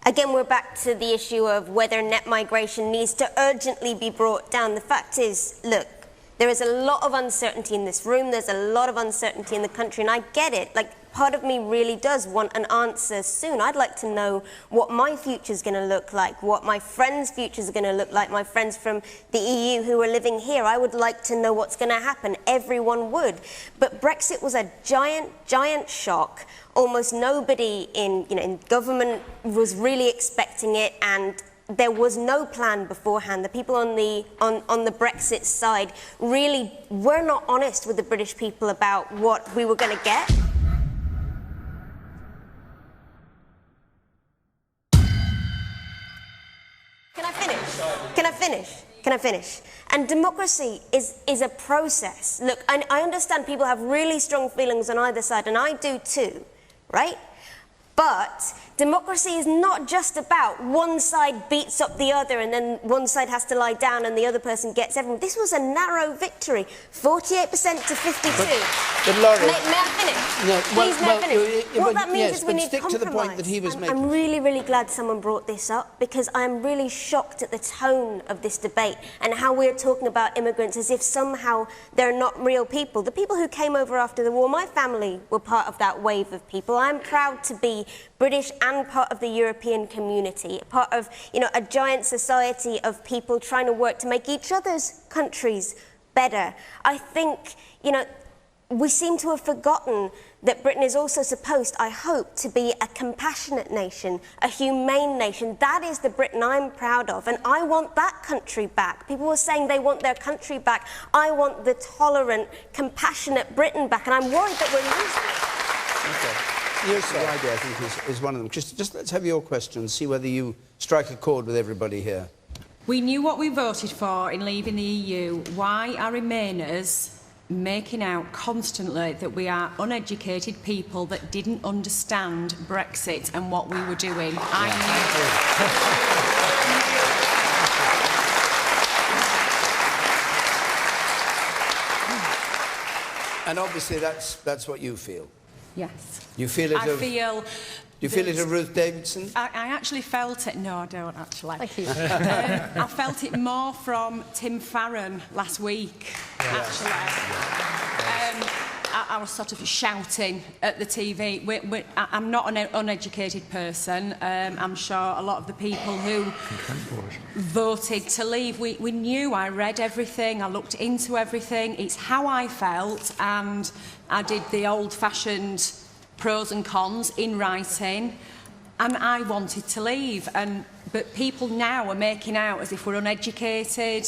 Again, we're back to the issue of whether net migration needs to urgently be brought down. The fact is, look, there is a lot of uncertainty in this room, there's a lot of uncertainty in the country, and I get it. Like, part of me really does want an answer soon. I'd like to know what my future's going to look like, what my friends' futures are going to look like, my friends from the EU who are living here. I would like to know what's going to happen. Everyone would. But Brexit was a giant, giant shock. Almost nobody in government was really expecting it, and there was no plan beforehand. The people on the Brexit side really were not honest with the British people about what we were going to get. Can I finish? And democracy is a process. Look, I understand people have really strong feelings on either side, and I do too, right? But democracy is not just about one side beats up the other and then one side has to lie down and the other person gets everyone. This was a narrow victory, 48% to 52%. But Laurie, may I finish? No, Please, may I finish? What that means is we need stick compromise. to the point that he was making. I'm really, really glad someone brought this up, because I'm really shocked at the tone of this debate and how we're talking about immigrants as if somehow they're not real people. The people who came over after the war, my family were part of that wave of people. I'm proud to be British and part of the European community, part of, a giant society of people trying to work to make each other's countries better. I think, we seem to have forgotten that Britain is also supposed, I hope, to be a compassionate nation, a humane nation. That is the Britain I'm proud of, and I want that country back. People were saying they want their country back. I want the tolerant, compassionate Britain back, and I'm worried that we're losing it. Okay. Your idea, I think, is one of them. Just let's have your questions, see whether you strike a chord with everybody here. We knew what we voted for in leaving the EU. Why are Remainers making out constantly that we are uneducated people that didn't understand Brexit and what we were doing? And obviously that's what you feel. Yes. You feel it. Do you feel it of Ruth Davidson? I actually felt it. No, I don't actually. Thank you. I felt it more from Tim Farron last week. Yeah. Actually, I was sort of shouting at the TV. I'm not an uneducated person. I'm sure a lot of the people who voted to leave, we knew. I read everything. I looked into everything. It's how I felt, and I did the old-fashioned pros and cons in writing, and I wanted to leave. But people now are making out as if we're uneducated,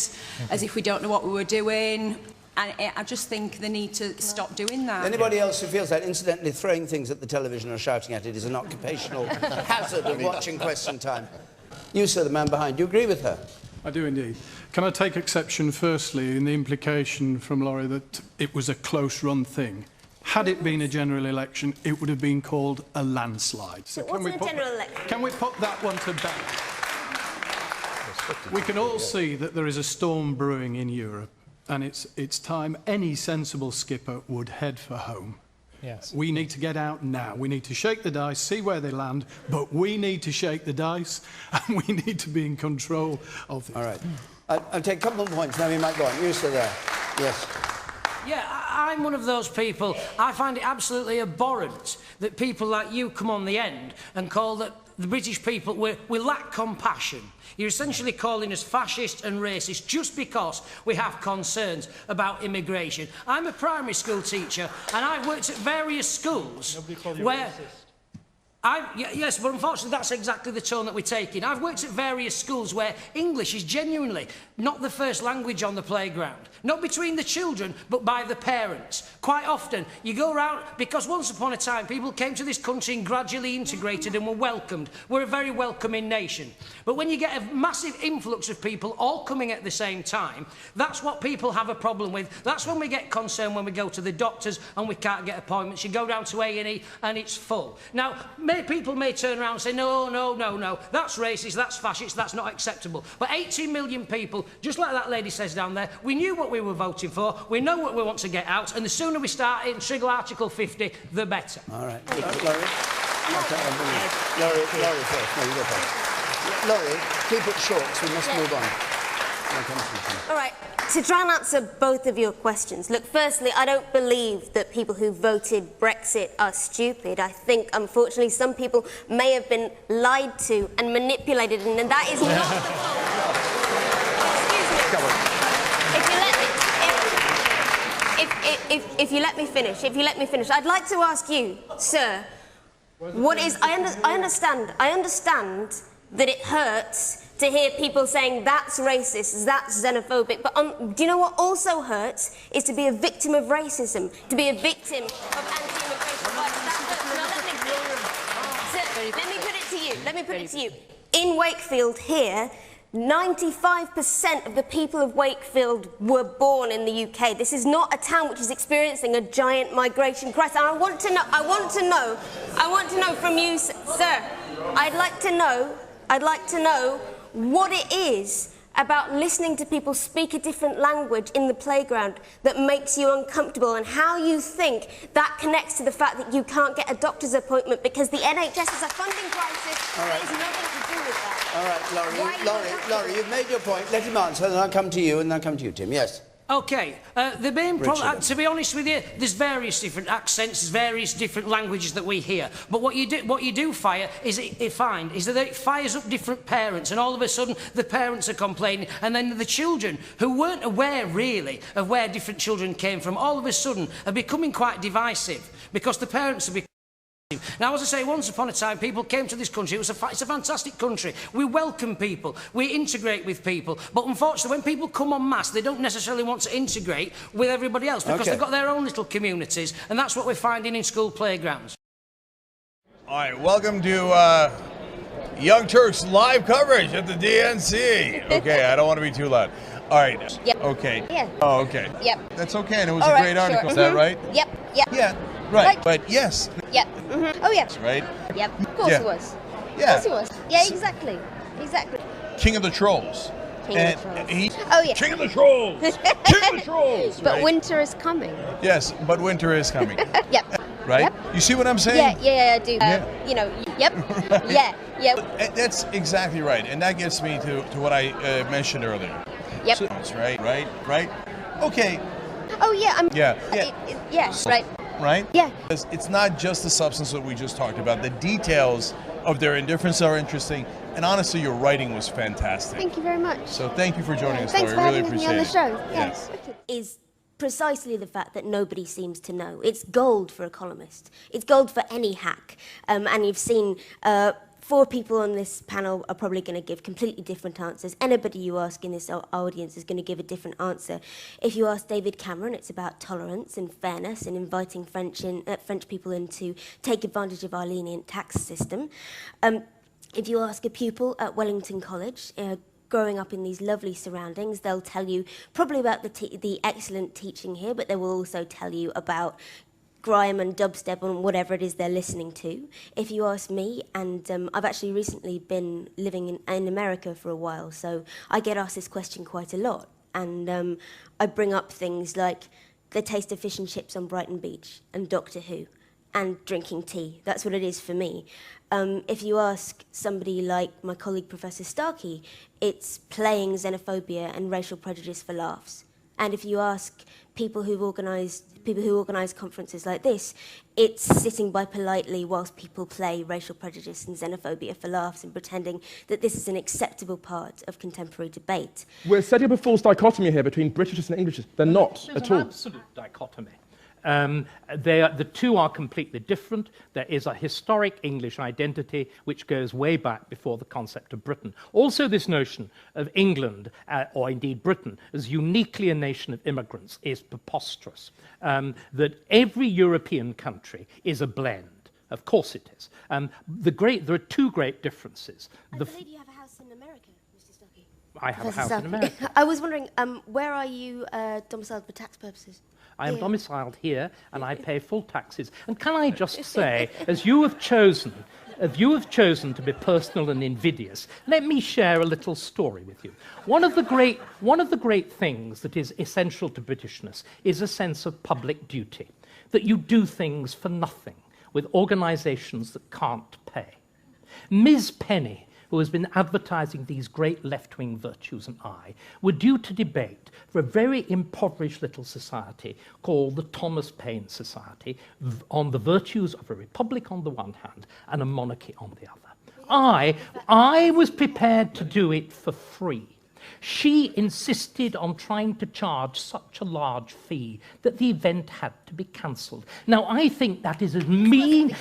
as if we don't know what we were doing. And I just think they need to stop doing that. Anybody else who feels that, incidentally, throwing things at the television or shouting at it is an occupational hazard of watching Question Time. You, sir, the man behind, do you agree with her? I do indeed. Can I take exception, firstly, in the implication from Laurie that it was a close-run thing? Had it been a general election, it would have been called a landslide. So can we put that one to bed? We can all see that there is a storm brewing in Europe, and it's time any sensible skipper would head for home. Yes. We need to get out now. We need to shake the dice, see where they land, but we need to shake the dice, and we need to be in control of it. All right. I'll take a couple of points, now we might go on. You sit there. Yes. Yeah, I'm one of those people. I find it absolutely abhorrent that people like you come on the end and call that the British people, we lack compassion. You're essentially calling us fascist and racist just because we have concerns about immigration. I'm a primary school teacher, and I've worked at various schools where... Yes, but unfortunately that's exactly the tone that we're taking. I've worked at various schools where English is genuinely not the first language on the playground. Not between the children, but by the parents. Quite often, you go around, because once upon a time, people came to this country and gradually integrated and were welcomed. We're a very welcoming nation. But when you get a massive influx of people all coming at the same time, that's what people have a problem with. That's when we get concerned when we go to the doctors and we can't get appointments. You go down to A&E and it's full. Now, people may turn around and say, no, that's racist, that's fascist, that's not acceptable. But 18 million people, just like that lady says down there, we knew what we were voting for, we know what we want to get out, and the sooner we start it and trigger Article 50, the better. All right. Laurie? Laurie first. No, you go first. Laurie, keep it short, so we must move on. All right, to try and answer both of your questions. Look, firstly, I don't believe that people who voted Brexit are stupid. I think, unfortunately, some people may have been lied to and manipulated, and that is not the fault. Excuse me. If you let me finish, I'd like to ask you, sir, what is... I understand that it hurts to hear people saying that's racist, that's xenophobic, but do you know what also hurts? Is to be a victim of racism, to be a victim of anti-immigration violence. Let me put it to you. In Wakefield here, 95% of the people of Wakefield were born in the UK. This is not a town which is experiencing a giant migration crisis. And I want to know from you, sir. I'd like to know what it is about listening to people speak a different language in the playground that makes you uncomfortable, and how you think that connects to the fact that you can't get a doctor's appointment because the NHS is a funding crisis. All right. There's nothing to do with that. All right, Laurie, you've made your point. Let him answer, and I'll come to you, and then I'll come to you, Tim. Yes. OK, the main problem, to be honest with you, there's various different accents, there's various different languages that we hear. But what you do find is that it fires up different parents, and all of a sudden the parents are complaining, and then the children, who weren't aware really of where different children came from, all of a sudden are becoming quite divisive, because the parents are becoming... Now, as I say, once upon a time, people came to this country. It's a fantastic country. We welcome people. We integrate with people. But unfortunately, when people come en masse, they don't necessarily want to integrate with everybody else because they've got their own little communities, and that's what we're finding in school playgrounds. All right, welcome to Young Turks live coverage at the DNC. Okay, I don't want to be too loud. All right. Yep. Okay. Yeah. Oh, okay. Yep. That's okay, and it was a great article. Is that right? Yep. Yep. Yeah. Right. But yes. Yep. Oh, yeah. Right? Yep. Of course it was. Yeah. Of course it was. Yeah, exactly. Exactly. King of the Trolls. King of the Trolls. Oh, yeah. King of the Trolls! King of the Trolls! But winter is coming. Yes, but winter is coming. Yep. Right? Yep. You see what I'm saying? Yeah, I do. You know, yep. Yeah. That's exactly right. And that gets me to what I mentioned earlier. Yep. So, right? Okay. Oh, yeah. Yeah. Right. Right? Yeah. It's not just the substance that we just talked about. The details of their indifference are interesting. And honestly, your writing was fantastic. Thank you very much. So thank you for joining us, Thanks Laurie. for Really having me appreciate on the it. show. Yes. Is precisely the fact that nobody seems to know. It's gold for a columnist. It's gold for any hack. And you've seen 4 people on this panel are probably going to give completely different answers. Anybody you ask in this audience is going to give a different answer. If you ask David Cameron, it's about tolerance and fairness and inviting French people in to take advantage of our lenient tax system. If you ask a pupil at Wellington College, growing up in these lovely surroundings, they'll tell you probably about the excellent teaching here, but they will also tell you about grime and dubstep and whatever it is they're listening to. If you ask me, and I've actually recently been living in America for a while, so I get asked this question quite a lot, and I bring up things like the taste of fish and chips on Brighton Beach and Doctor Who and drinking tea. That's what it is for me. If you ask somebody like my colleague Professor Starkey, it's playing xenophobia and racial prejudice for laughs. And if you ask people who organise conferences like this, it's sitting by politely whilst people play racial prejudice and xenophobia for laughs and pretending that this is an acceptable part of contemporary debate. We're setting up a false dichotomy here between Britishness and Englishness. They're not at all. There's an absolute dichotomy. The two are completely different. There is a historic English identity which goes way back before the concept of Britain. Also, this notion of England, or indeed Britain, as uniquely a nation of immigrants is preposterous. That every European country is a blend. Of course it is. There are 2 great differences. I believe you have a house in America, Mr. Starkey. I have a house in America. I was wondering, where are you domiciled for tax purposes? I am domiciled here, and I pay full taxes. And can I just say, as you have chosen to be personal and invidious, let me share a little story with you. One of the great things that is essential to Britishness is a sense of public duty, that you do things for nothing. with organisations that can't pay. Ms. Penny, who has been advertising these great left-wing virtues, and I were due to debate for a very impoverished little society called the Thomas Paine Society on the virtues of a republic on the one hand and a monarchy on the other. I was prepared to do it for free. She insisted on trying to charge such a large fee that the event had to be cancelled. Now, I think that is as mean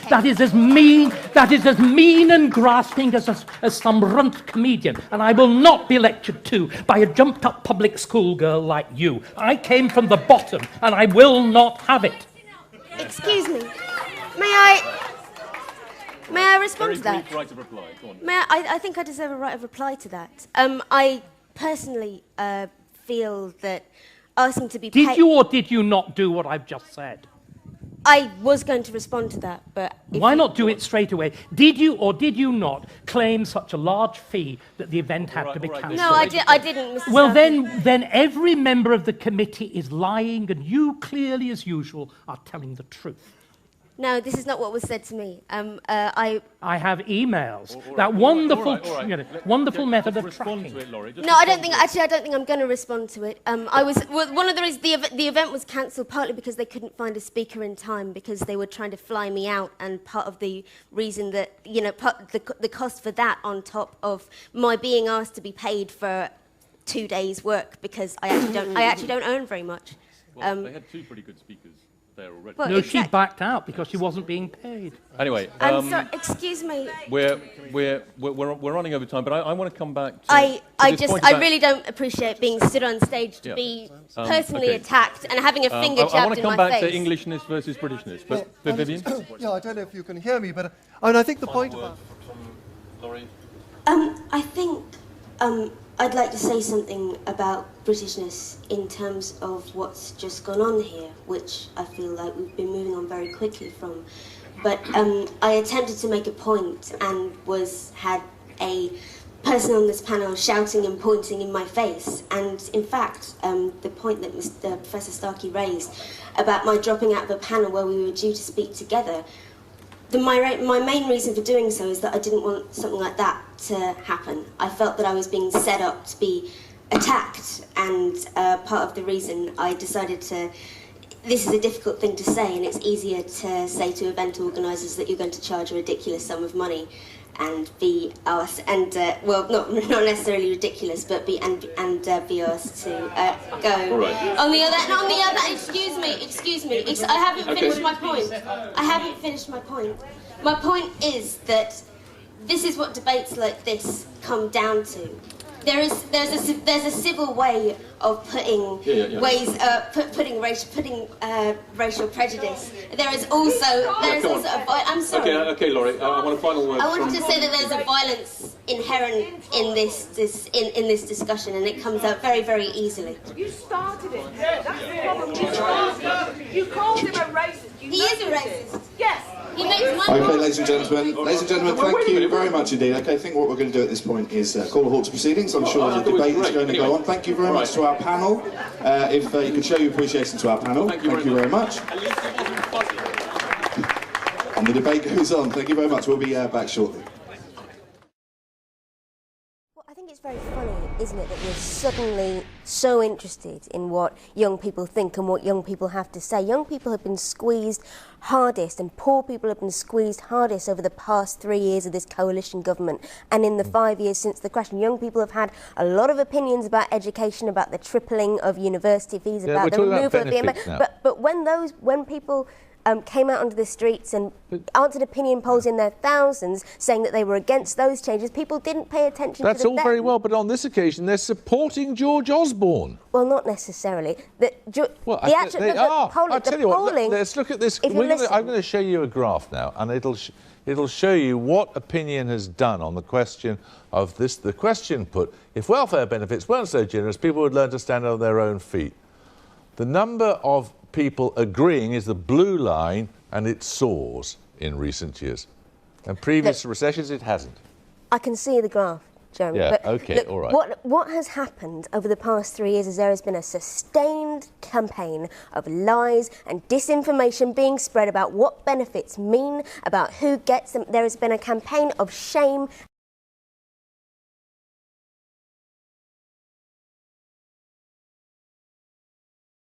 and grasping as some runt comedian, and I will not be lectured to by a jumped-up public school girl like you. I came from the bottom, and I will not have it. Excuse me. May I respond to that? Right of reply. Go on. I think I deserve a right of reply to that. I personally feel that asking to be paid... Did you or did you not do what I've just said? I was going to respond to that, but... Why not do it straight away? Did you or did you not claim such a large fee that the event had to be cancelled? No, I didn't, Mr. Well, Starkey. then every member of the committee is lying, and you, clearly as usual, are telling the truth. No, this is not what was said to me. I have emails. That wonderful, wonderful method of tracking. No, I don't think. Actually, I don't think I'm going to respond to it. One of the reasons the event was cancelled partly because they couldn't find a speaker in time because they were trying to fly me out, and part of the reason that the cost for that on top of my being asked to be paid for 2 days' work because I actually don't earn very much. Well, they had two pretty good speakers. Already. Well, no, she backed out because she wasn't being paid. Anyway, I'm sorry, excuse me. We're running over time, but I want to come back to. I really don't appreciate being stood on stage to be personally attacked and having a finger jabbed in my face. I want to come back to Englishness versus Britishness, but Vivian. Yeah, I don't know if you can hear me, but I think the point about. Laurie. I think I'd like to say something about Britishness in terms of what's just gone on here, which I feel like we've been moving on very quickly from. But I attempted to make a point and had a person on this panel shouting and pointing in my face. And in fact, the point that Professor Starkey raised about my dropping out of a panel where we were due to speak together, my main reason for doing so is that I didn't want something like that to happen. I felt that I was being set up to be attacked, and part of the reason I decided to... This is a difficult thing to say, and it's easier to say to event organisers that you're going to charge a ridiculous sum of money and be asked, well, not necessarily ridiculous, but be asked to go. Right. On the other, excuse me, I haven't finished my point. I haven't finished my point. My point is that this is what debates like this come down to. There's a civil way of putting putting racial prejudice. There is also I'm sorry. Okay, Laurie. I want a final word. I wanted to say that there's a violence inherent in this discussion, and it comes out very, very easily. You started it. That's the problem. You called him a racist. He is a racist. Yes. He makes money. Okay, ladies and gentlemen, thank you very much indeed. Okay, I think what we're going to do at this point is call a halt to proceedings. I'm sure the debate is going to go on. Thank you very much to our panel. If you could show your appreciation to our panel. Thank you very much. And the debate goes on. Thank you very much. We'll be back shortly. I think it's very funny, isn't it, that we're suddenly so interested in what young people think and what young people have to say. Young people have been squeezed hardest, and poor people have been squeezed hardest over the past 3 years of this coalition government. And in the 5 years since the crash, young people have had a lot of opinions about education, about the tripling of university fees, about the removal of the... But when people... came out onto the streets and answered opinion polls in their thousands saying that they were against those changes, people didn't pay attention to them. That's all very well, but on this occasion they're supporting George Osborne. Well, not necessarily. They are. I'll tell you what, let's look at this. I'm going to show you a graph now, and it'll show you what opinion has done on the question of this. The question put, if welfare benefits weren't so generous, people would learn to stand on their own feet. The number of people agreeing is the blue line, and it soars in recent years. And previous recessions, it hasn't. I can see the graph. Jeremy. Yeah, but OK, look, all right. What has happened over the past 3 years is there has been a sustained campaign of lies and disinformation being spread about what benefits mean, about who gets them. There has been a campaign of shame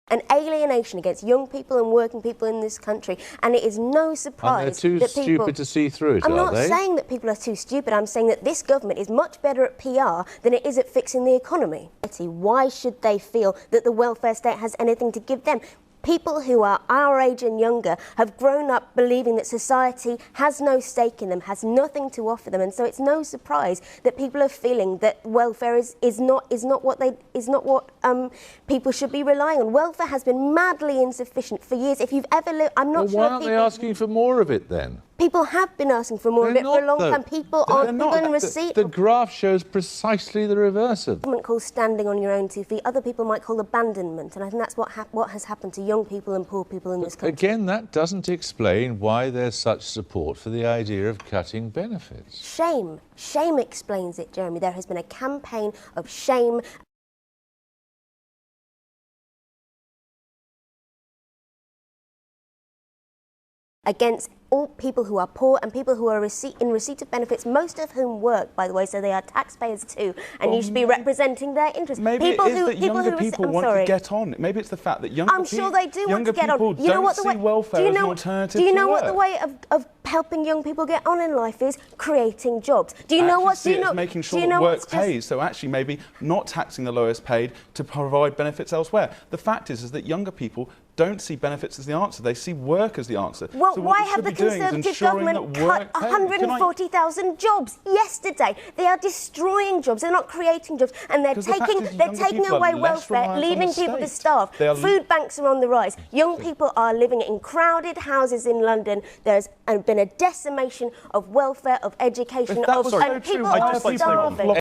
and alienation against young people and working people in this country, and it is no surprise and they're too that people... stupid to see through it, I'm are not they? saying that people are too stupid, I'm saying that this government is much better at PR than it is at fixing the economy. Why should they feel that the welfare state has anything to give them? People who are our age and younger have grown up believing that society has no stake in them, has nothing to offer them, and so it's no surprise that people are feeling that welfare is not what people should be relying on. Welfare has been madly insufficient for years. If you've ever lived, I'm not sure. Why aren't they asking for more of it then? People have been asking for more of it for a long time. People aren't given receipt. The graph shows precisely the reverse of that. Government calls standing on your own 2 feet. Other people might call abandonment, and I think that's what has happened to young people and poor people in this country. Again, that doesn't explain why there's such support for the idea of cutting benefits. Shame. Shame explains it, Jeremy. There has been a campaign of shame. Against all people who are poor and people who are in receipt of benefits, most of whom work, by the way, so they are taxpayers too, and you should be representing their interests. Maybe people it is that younger people want to get on. Maybe it's the fact that younger people... I'm sure they do want to get on. You know what the way, welfare as an alternative do you know to what the work? way of helping young people get on in life is? Creating jobs. Do you know what? Do you know? Making sure that work pays. So actually, maybe not taxing the lowest paid to provide benefits elsewhere. The fact is that younger people don't see benefits as the answer. They see work as the answer. Well, so why have the Conservative government cut 140,000 jobs yesterday? They are destroying jobs. They're not creating jobs, and they're taking away welfare, leaving people to starve. Food banks are on the rise. Young people are living in crowded houses in London. There's been a decimation of welfare, of education, and people are starving.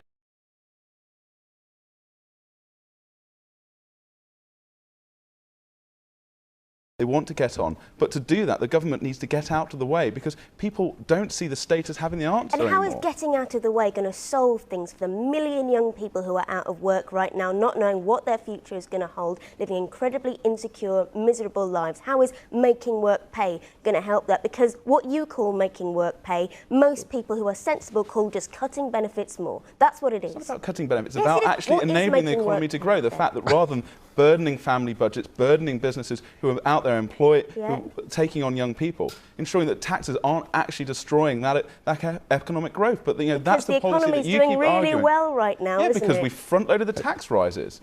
They want to get on, but to do that, the government needs to get out of the way because people don't see the state as having the answer And how anymore. is getting out of the way going to solve things for the million young people who are out of work right now, not knowing what their future is going to hold, living incredibly insecure, miserable lives? How is making work pay going to help that? Because what you call making work pay, most people who are sensible call just cutting benefits more. That's what it is. It's not about cutting benefits. It's Yes, about it is. actually What is enabling the making economy work to grow. The fact that rather than burdening family budgets, burdening businesses who are out there taking on young people, ensuring that taxes aren't actually destroying that economic growth. But that's the policy that you keep arguing. The economy's doing really well right now, yeah, isn't because it? we front-loaded the tax rises.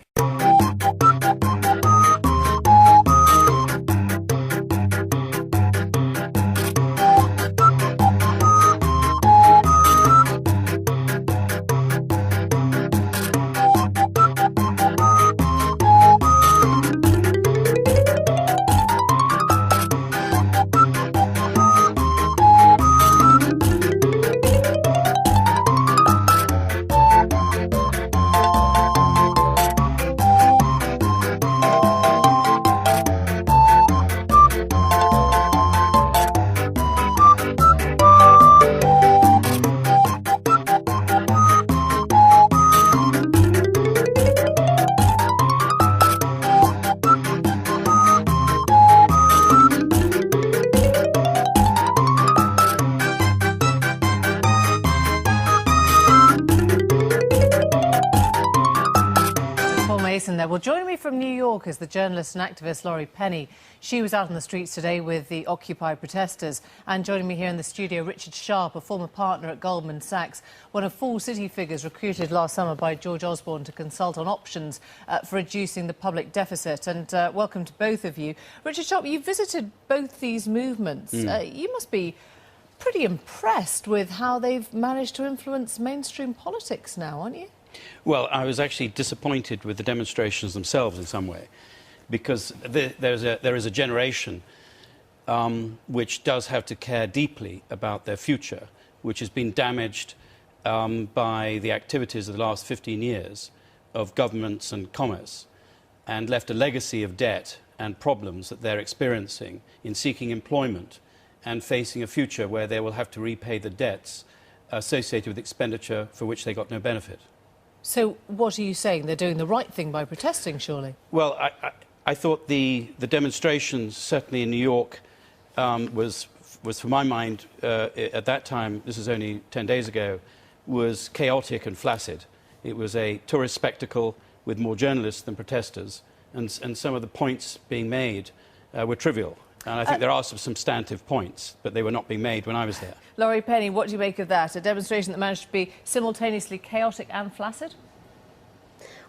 There. Well, joining me from New York is the journalist and activist Laurie Penny. She was out on the streets today with the Occupy protesters. And joining me here in the studio, Richard Sharp, a former partner at Goldman Sachs, one of 4 city figures recruited last summer by George Osborne to consult on options for reducing the public deficit. And welcome to both of you. Richard Sharp, you visited both these movements. You must be pretty impressed with how they've managed to influence mainstream politics now, aren't you? Well, I was actually disappointed with the demonstrations themselves in some way, because there is a generation which does have to care deeply about their future, which has been damaged by the activities of the last 15 years of governments and commerce, and left a legacy of debt and problems that they're experiencing in seeking employment and facing a future where they will have to repay the debts associated with expenditure for which they got no benefit. So what are you saying? They're doing the right thing by protesting, surely? Well, I thought the demonstrations, certainly in New York, was for my mind, at that time, this is only 10 days ago, was chaotic and flaccid. It was a tourist spectacle with more journalists than protesters, and some of the points being made were trivial. And I think there are some substantive points, but they were not being made when I was there. Laurie Penny, what do you make of that? A demonstration that managed to be simultaneously chaotic and flaccid?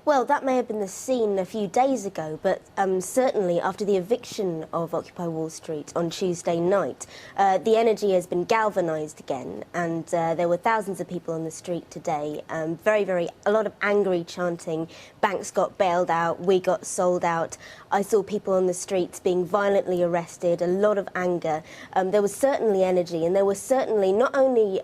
Well, that may have been the scene a few days ago, but certainly after the eviction of Occupy Wall Street on Tuesday night, the energy has been galvanised again, and there were thousands of people on the street today. A lot of angry chanting. Banks got bailed out, we got sold out. I saw people on the streets being violently arrested, a lot of anger. There was certainly energy, and there was certainly not only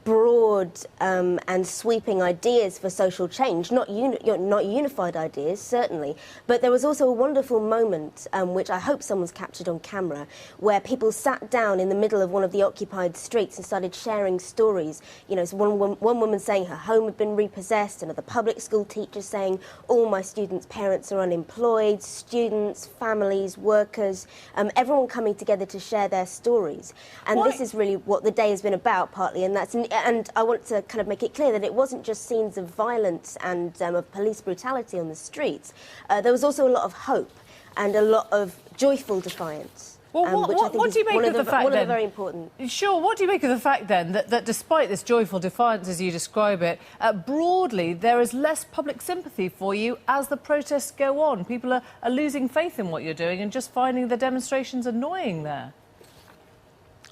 broad and sweeping ideas for social change, not unified ideas, certainly, but there was also a wonderful moment, which I hope someone's captured on camera, where people sat down in the middle of one of the occupied streets and started sharing stories. You know, so one woman saying her home had been repossessed, another public school teacher saying, all my students' parents are unemployed, students, families, workers, everyone coming together to share their stories. And this is really what the day has been about, partly, and I want to kind of make it clear that it wasn't just scenes of violence and of police brutality on the streets. There was also a lot of hope and a lot of joyful defiance. Well, which I think what do you make of the fact, one then? of the very important. Sure. What do you make of the fact, then, that despite this joyful defiance, as you describe it, broadly there is less public sympathy for you as the protests go on? People are losing faith in what you're doing and just finding the demonstrations annoying there.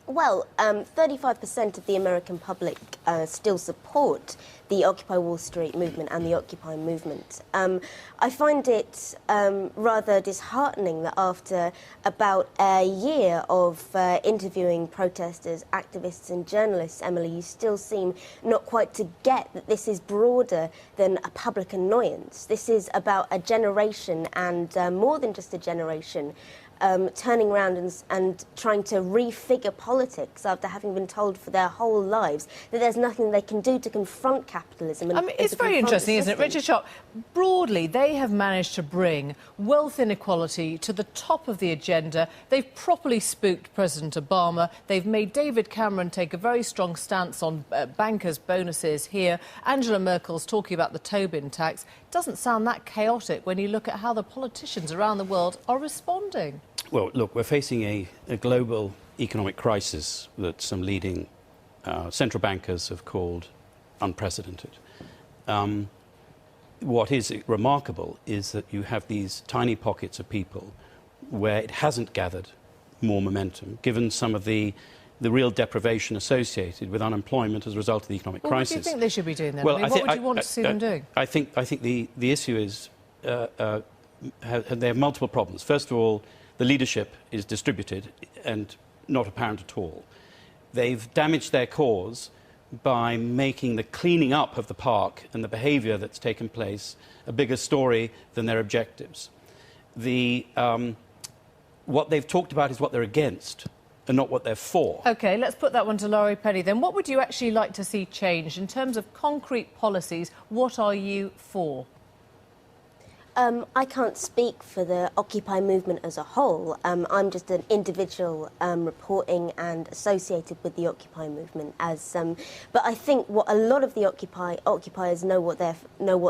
Well, 35% of the American public still support the Occupy Wall Street movement and the Occupy movement. I find it rather disheartening that after about a year of interviewing protesters, activists and journalists, Emily, you still seem not quite to get that this is broader than a public annoyance. This is about a generation and more than just a generation turning around and trying to refigure politics after having been told for their whole lives that there's nothing they can do to confront capitalism. And it's very interesting, isn't it? Richard Sharp, broadly, they have managed to bring wealth inequality to the top of the agenda. They've properly spooked President Obama. They've made David Cameron take a very strong stance on bankers' bonuses here. Angela Merkel's talking about the Tobin tax. Doesn't sound that chaotic when you look at how the politicians around the world are responding. Well, look, we're facing a global economic crisis that some leading central bankers have called unprecedented. What is remarkable is that you have these tiny pockets of people where it hasn't gathered more momentum, given some of the real deprivation associated with unemployment as a result of the economic crisis. What do you think they should be doing then? Well, what would you want to see them doing? I think the issue is they have multiple problems. First of all, the leadership is distributed and not apparent at all. They've damaged their cause by making the cleaning up of the park and the behaviour that's taken place a bigger story than their objectives. What they've talked about is what they're against and not what they're for. OK, let's put that one to Laurie Penny then. What would you actually like to see changed in terms of concrete policies? What are you for? I can't speak for the Occupy movement as a whole. I'm just an individual reporting and associated with the Occupy movement. But I think what a lot of the occupiers know what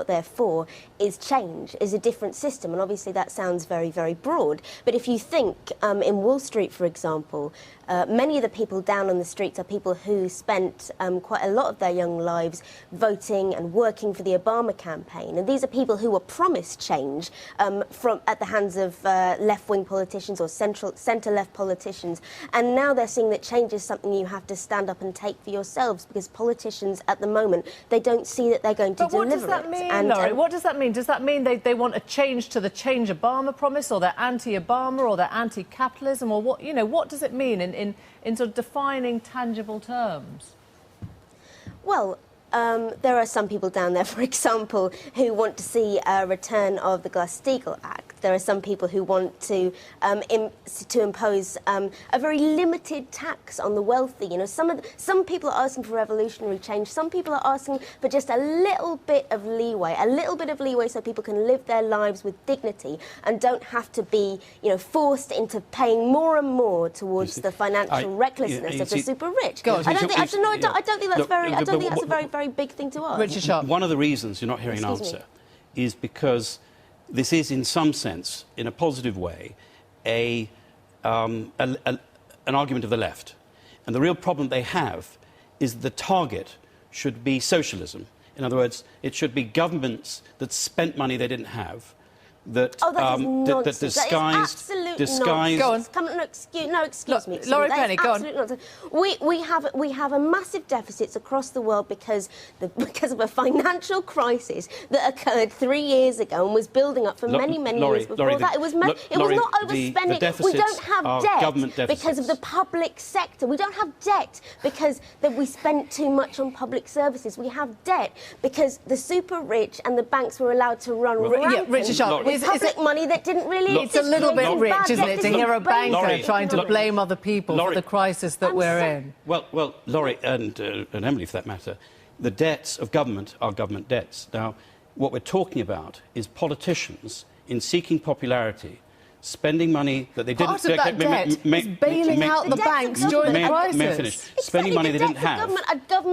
they're for is change, is a different system. And obviously that sounds very, very broad. But if you think in Wall Street, for example, many of the people down on the streets are people who spent quite a lot of their young lives voting and working for the Obama campaign. And these are people who were promised change at the hands of left-wing politicians or centre-left politicians. And now they're seeing that change is something you have to stand up and take for yourselves, because politicians at the moment, they don't see that they're going to deliver it. But what does that mean, Laurie? What does that mean? Does that mean they want a change to the Change Obama promise, or they're anti-Obama, or they're anti-capitalism, or what? You know, what does it mean in sort of defining tangible terms? Well, there are some people down there, for example, who want to see a return of the Glass-Steagall Act. there are some people who want to impose a very limited tax on the wealthy. You know, some people are asking for revolutionary change. Some people are asking for just a little bit of leeway, so people can live their lives with dignity and don't have to be, you know, forced into paying more and more towards the financial recklessness of the super rich. I don't think that's a very, very big thing to ask. Richard Sharp. One of the reasons you're not hearing an answer is because this is, in some sense, in a positive way, an argument of the left. And the real problem they have is the target should be socialism. In other words, it should be governments that spent money they didn't have, that disguised. Go on. Excuse me. Laurie Penny, go on. We have a massive deficits across the world because of a financial crisis that occurred 3 years ago and was building up for many years before that. It was not overspending. We don't have debt because of the public sector. We don't have debt because we spent too much on public services. We have debt because the super rich and the banks were allowed to run Richard Sharp, with public money that didn't really exist. It's a little bit rich, isn't it, to hear a banker trying to blame other people for the crisis that we're in? Well, Laurie, and Emily, for that matter, the debts of government are government debts. Now, what we're talking about is politicians, in seeking popularity, spending money that they didn't... Part of that debt is bailing out the banks during the crisis. May I finish? Spending money they didn't have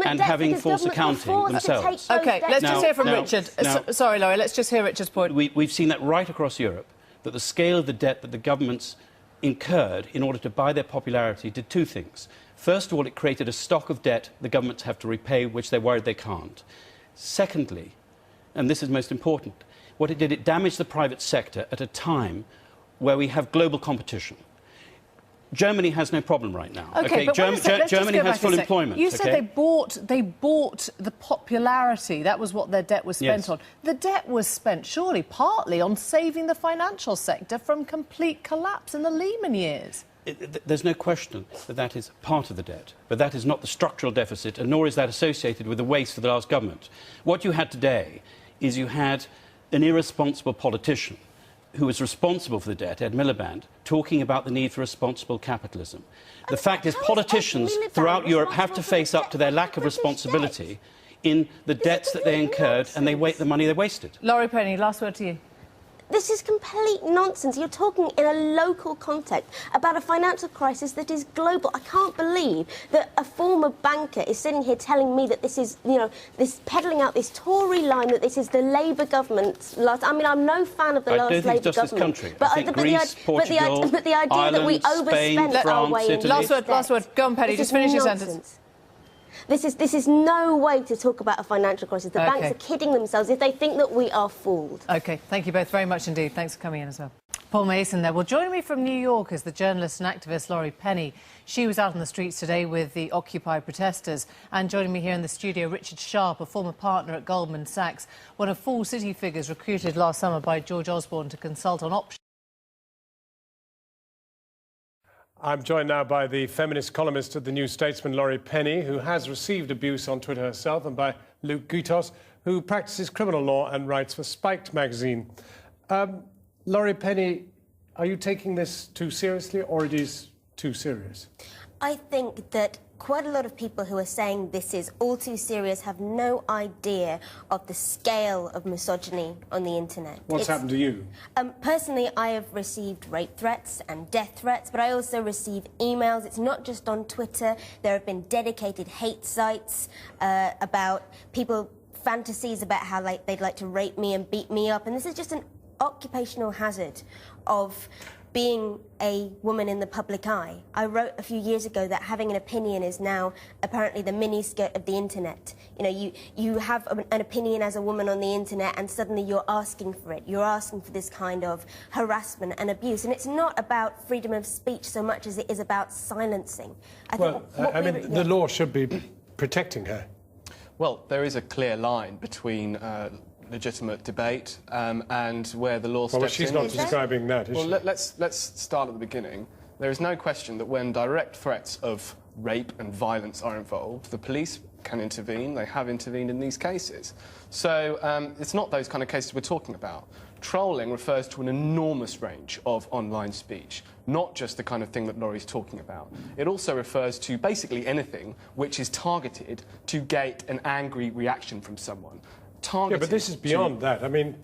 and having false accounting themselves. OK, let's just hear from Richard. Sorry, Laurie, let's just hear Richard's point. We've seen that right across Europe, that the scale of the debt that the governments incurred in order to buy their popularity did two things. First of all, it created a stock of debt the governments have to repay, which they're worried they can't. Secondly, and this is most important, what it did, it damaged the private sector at a time where we have global competition. Germany has no problem right now. OK, but Germany has full employment. You said they bought the popularity. That was what their debt was spent on. The debt was spent, surely, partly on saving the financial sector from complete collapse in the Lehman years. There's no question that that is part of the debt, but that is not the structural deficit, and nor is that associated with the waste of the last government. What you had today is you had an irresponsible politician who was responsible for the debt, Ed Miliband, talking about the need for responsible capitalism. The fact is politicians throughout Europe have to face up to their lack of responsibility in the debts that they incurred and the money they wasted. Laurie Penny, last word to you. This is complete nonsense. You're talking in a local context about a financial crisis that is global. I can't believe that a former banker is sitting here telling me that this is, you know, this peddling out this Tory line, that this is the Labour government's last... I mean, I'm no fan of the last Labour government. This country. But the idea that we overspent our way in... Last word. Go on, Penny, just finish your sentence. This is no way to talk about a financial crisis. The banks are kidding themselves if they think that we are fooled. OK, thank you both very much indeed. Thanks for coming in as well. Paul Mason there. Well, joining me from New York is the journalist and activist Laurie Penny. She was out on the streets today with the Occupy protesters. And joining me here in the studio, Richard Sharp, a former partner at Goldman Sachs, one of 4 city figures recruited last summer by George Osborne to consult on options. I'm joined now by the feminist columnist at the New Statesman, Laurie Penny, who has received abuse on Twitter herself, and by Luke Gutos, who practices criminal law and writes for Spiked magazine. Laurie Penny, are you taking this too seriously, or it is too serious? I think that quite a lot of people who are saying this is all too serious have no idea of the scale of misogyny on the internet. What's happened to you? Personally, I have received rape threats and death threats, but I also receive emails. It's not just on Twitter. There have been dedicated hate sites about people, fantasies about how they'd like to rape me and beat me up. And this is just an occupational hazard of being a woman in the public eye. I wrote a few years ago that having an opinion is now apparently the miniskirt of the internet. You know, you have an opinion as a woman on the internet and suddenly you're asking for it. You're asking for this kind of harassment and abuse. And it's not about freedom of speech so much as it is about silencing. The law should be protecting her. Well, there is a clear line between legitimate debate and where the law steps in. Well, she's not describing that, is she? Well, let's start at the beginning. There is no question that when direct threats of rape and violence are involved, the police can intervene. They have intervened in these cases. So it's not those kind of cases we're talking about. Trolling refers to an enormous range of online speech, not just the kind of thing that Laurie's talking about. It also refers to basically anything which is targeted to get an angry reaction from someone. Yeah, but this is beyond that. I mean,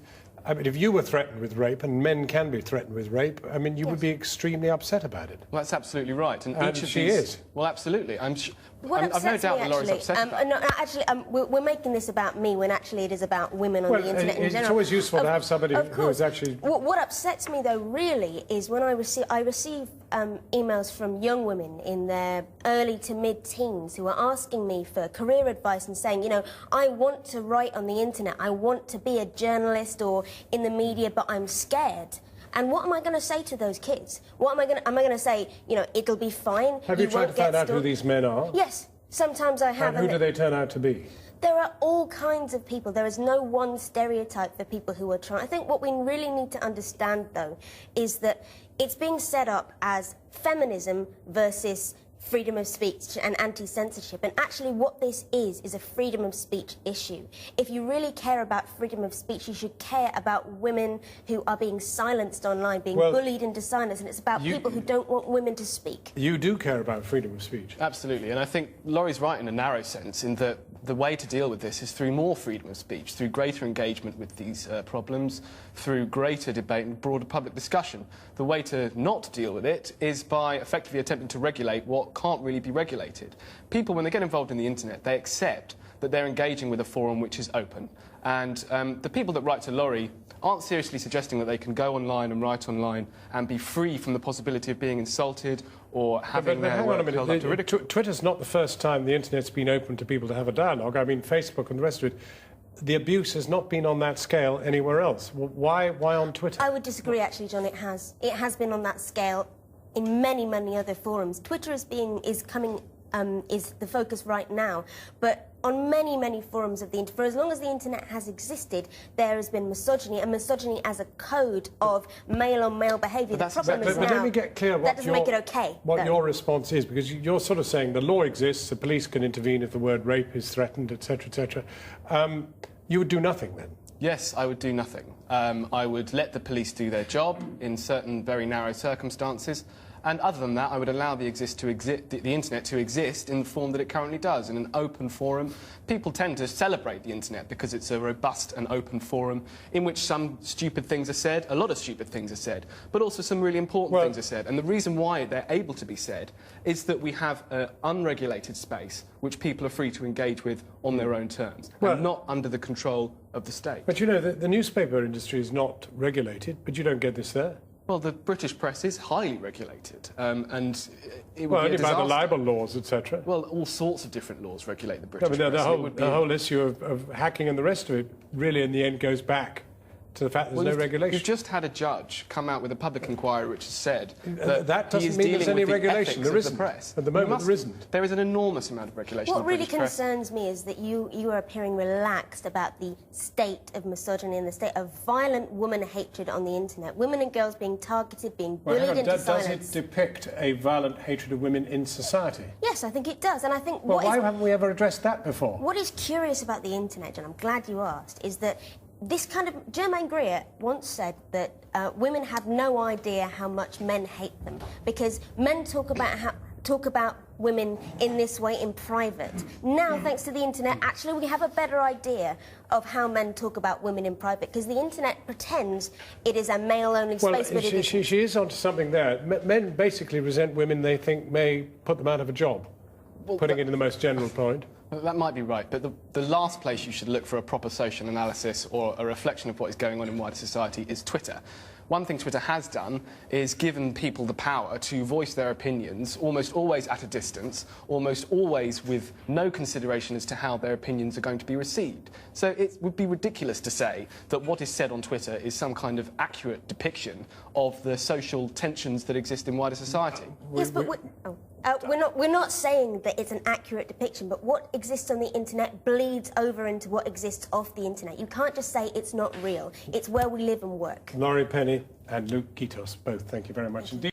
if you were threatened with rape, and men can be threatened with rape, I mean, you would be extremely upset about it. Well, that's absolutely right. And each of she these... is. Well, absolutely. I've no doubt that Laurie's upset about it. We're making this about me when actually it is about women on the internet in general. It's always useful to have somebody who is actually... What upsets me, though, really, is when I receive emails from young women in their early to mid-teens who are asking me for career advice and saying, you know, I want to write on the internet, I want to be a journalist or in the media, but I'm scared. And what am I going to say to those kids? Am I going to say, you know, it'll be fine? Have you tried to find out who these men are? Yes, sometimes I have. And who do they turn out to be? There are all kinds of people. There is no one stereotype for people who are trying. I think what we really need to understand, though, is that it's being set up as feminism versus freedom of speech and anti-censorship, and actually what this is a freedom of speech issue. If you really care about freedom of speech, you should care about women who are being silenced online, being bullied into silence, and it's about people who don't want women to speak. You do care about freedom of speech. Absolutely, and I think Laurie's right in a narrow sense, in that the way to deal with this is through more freedom of speech, through greater engagement with these problems, through greater debate and broader public discussion. The way to not deal with it is by effectively attempting to regulate what can't really be regulated. People, when they get involved in the internet, they accept that they're engaging with a forum which is open. And the people that write to Laurie aren't seriously suggesting that they can go online and write online and be free from the possibility of being insulted or having their work held up to ridicule. Twitter's not the first time the internet's been open to people to have a dialogue. I mean, Facebook and the rest of it. The abuse has not been on that scale anywhere else. Why on Twitter? I would disagree, actually, John. It has. It has been on that scale in many, many other forums. Twitter is the focus right now, but on many, many forums of the internet, for as long as the internet has existed, there has been misogyny, and misogyny as a code of male-on-male behaviour. The problem is now let me get clear that doesn't make it okay. What your response is, because you're sort of saying the law exists, the police can intervene if the word rape is threatened, etc., etc. You would do nothing then? Yes, I would do nothing. I would let the police do their job in certain very narrow circumstances. And other than that, I would allow the internet to exist in the form that it currently does, in an open forum. People tend to celebrate the internet because it's a robust and open forum in which some stupid things are said, a lot of stupid things are said, but also some really important things are said. And the reason why they're able to be said is that we have an unregulated space which people are free to engage with on their own terms, and not under the control of the state. But you know, the newspaper industry is not regulated, but you don't get this there. Well, the British press is highly regulated, and it would well, be a only by disaster. the libel laws, etc. Well, all sorts of different laws regulate the British I mean, press. the whole issue of hacking and the rest of it really, in the end, goes back to the fact there's no regulation. You've just had a judge come out with a public inquiry which has said that doesn't he is mean there's dealing any with the regulation. ethics There of isn't. the press. At the moment, there isn't. There is an enormous amount of regulation. What of the really British press. concerns me is that you are appearing relaxed about the state of misogyny and the state of violent woman hatred on the internet. Women and girls being targeted, being bullied into silence. Does it depict a violent hatred of women in society? Yes, I think it does. And I think well, why haven't we ever addressed that before? What is curious about the internet, and I'm glad you asked, is that this kind of... Germaine Greer once said that women have no idea how much men hate them because men talk about women in this way in private. Now, thanks to the internet, actually we have a better idea of how men talk about women in private because the internet pretends it is a male-only space, but it isn't. She is onto something there. Men basically resent women they think may put them out of a job, putting it in the most general point. That might be right, but the last place you should look for a proper social analysis or a reflection of what is going on in wider society is Twitter. One thing Twitter has done is given people the power to voice their opinions almost always at a distance, almost always with no consideration as to how their opinions are going to be received. So it would be ridiculous to say that what is said on Twitter is some kind of accurate depiction of the social tensions that exist in wider society. Yes, but we're not saying that it's an accurate depiction, but what exists on the internet bleeds over into what exists off the internet. You can't just say it's not real. It's where we live and work. Laurie Penny and Luke Guitos, both, thank you very much indeed.